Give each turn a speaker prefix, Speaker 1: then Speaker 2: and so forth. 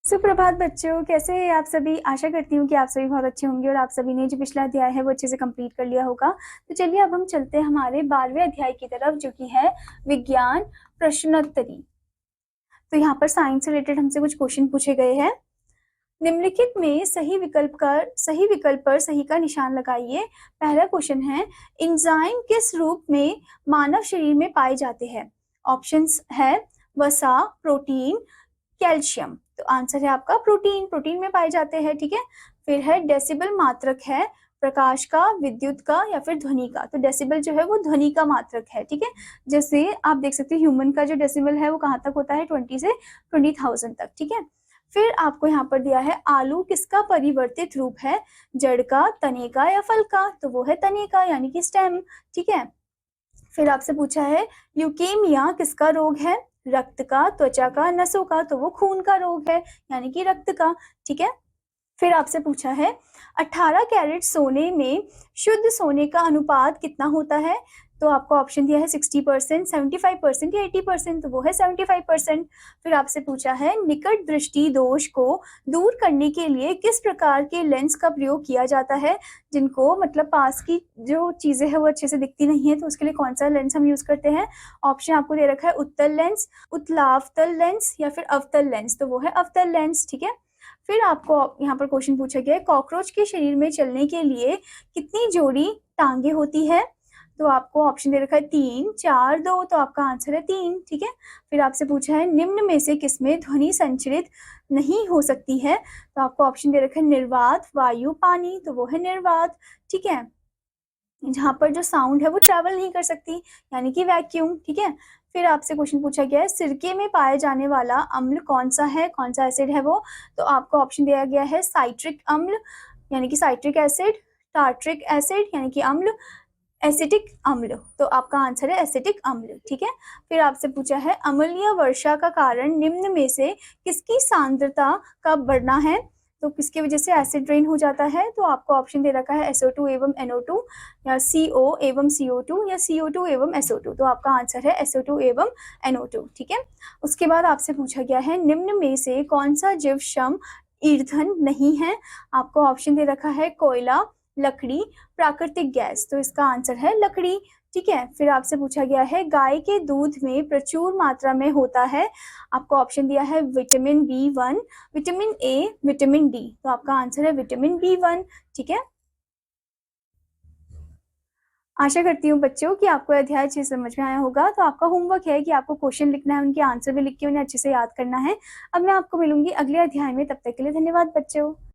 Speaker 1: सुप्रभात बच्चों, कैसे हैं आप सभी। आशा करती हूँ कि आप सभी बहुत अच्छे होंगे और आप सभी ने जो पिछला अध्याय है वो अच्छे से कंप्लीट कर लिया होगा। तो चलिए अब हम चलते हैं हमारे 12वें अध्याय की तरफ, जो कि है विज्ञान प्रश्नोत्तरी। तो यहाँ पर साइंस से रिलेटेड हमसे कुछ क्वेश्चन पूछे गए हैं। निम्नलिखित में सही विकल्प पर सही का निशान लगाइए। पहला क्वेश्चन है, एंजाइम किस रूप में मानव शरीर में पाए जाते हैं। ऑप्शंस है वसा, प्रोटीन, कैल्शियम। तो आंसर है आपका प्रोटीन। प्रोटीन में पाए जाते हैं, ठीक है। फिर है डेसिबल मात्रक है प्रकाश का, विद्युत का या फिर ध्वनि का। तो डेसिबल जो है वो ध्वनि का मात्रक है, ठीक है। जैसे आप देख सकते हैं ह्यूमन का जो डेसिबल है वो कहाँ तक होता है, 20 से 20,000 तक, ठीक है। फिर आपको यहाँ पर दिया है आलू किसका परिवर्तित रूप है, जड़ का, तने का या फल का। तो वो है तने का, यानी कि स्टेम, ठीक है। फिर आपसे पूछा है ल्यूकेमिया किसका रोग है, रक्त का, त्वचा का, नसों का। तो वो खून का रोग है, यानी कि रक्त का, ठीक है। फिर आपसे पूछा है 18 कैरेट सोने में शुद्ध सोने का अनुपात कितना होता है। तो आपको ऑप्शन दिया है 60%, 75% या 80%। तो वो है 75%। फिर आपसे पूछा है निकट दृष्टि दोष को दूर करने के लिए किस प्रकार के लेंस का प्रयोग किया जाता है। जिनको मतलब पास की जो चीजें हैं वो अच्छे से दिखती नहीं है, तो उसके लिए कौन सा लेंस हम यूज करते हैं। ऑप्शन आपको दे रखा है उत्तल लेंस, उत्तलावतल लेंस या फिर अवतल लेंस। तो वो है अवतल लेंस, ठीक है। फिर आपको यहाँ पर क्वेश्चन पूछा गया है कॉकरोच के शरीर में चलने के लिए कितनी जोड़ी टांगे होती है। तो आपको ऑप्शन दे रखा है 3, 4, 2। तो आपका आंसर है 3, ठीक है। फिर आपसे पूछा है निम्न में से किसमें ध्वनि संचरित नहीं हो सकती है। तो आपको ऑप्शन दे रखा है निर्वात, वायु, पानी। तो वो है निर्वात, ठीक है। जहां पर जो साउंड है वो ट्रैवल नहीं कर सकती, यानी कि वैक्यूम, ठीक है। फिर आपसे क्वेश्चन पूछा गया है सिरके में पाया जाने वाला अम्ल कौन सा है, कौन सा एसिड है वो। तो आपको ऑप्शन दिया गया है साइट्रिक अम्ल, यानी कि साइट्रिक एसिड, टार्ट्रिक एसिड यानी कि अम्ल, एसिटिक अम्ल। तो आपका आंसर है एसिटिक अम्ल, ठीक है। फिर आपसे पूछा है अम्लीय वर्षा का कारण निम्न में से किसकी सांद्रता का बढ़ना है। तो किसकी वजह से एसिड रेन हो जाता है। तो आपको ऑप्शन दे रखा है SO2 एवं NO2 या CO एवं CO2 या CO2 एवं SO2। तो आपका आंसर है SO2 एवं NO2, ठीक है। उसके बाद आपसे पूछा गया है निम्न में से कौन सा जीवश्म ईंधन नहीं है। आपको ऑप्शन दे रखा है कोयला, लकड़ी, प्राकृतिक गैस। तो इसका आंसर है लकड़ी, ठीक है। फिर आपसे पूछा गया है गाय के दूध में प्रचुर मात्रा में होता है। आपको ऑप्शन दिया है vitamin B1, vitamin A, vitamin D। तो आपका आंसर है विटामिन B1, ठीक है। आशा करती हूँ बच्चों कि आपको अध्याय अच्छे से समझ में आया होगा। तो आपका होमवर्क है कि आपको क्वेश्चन लिखना है, उनके आंसर भी लिख के उन्हें अच्छे से याद करना है। अब मैं आपको मिलूंगी अगले अध्याय में, तब तक के लिए धन्यवाद बच्चों।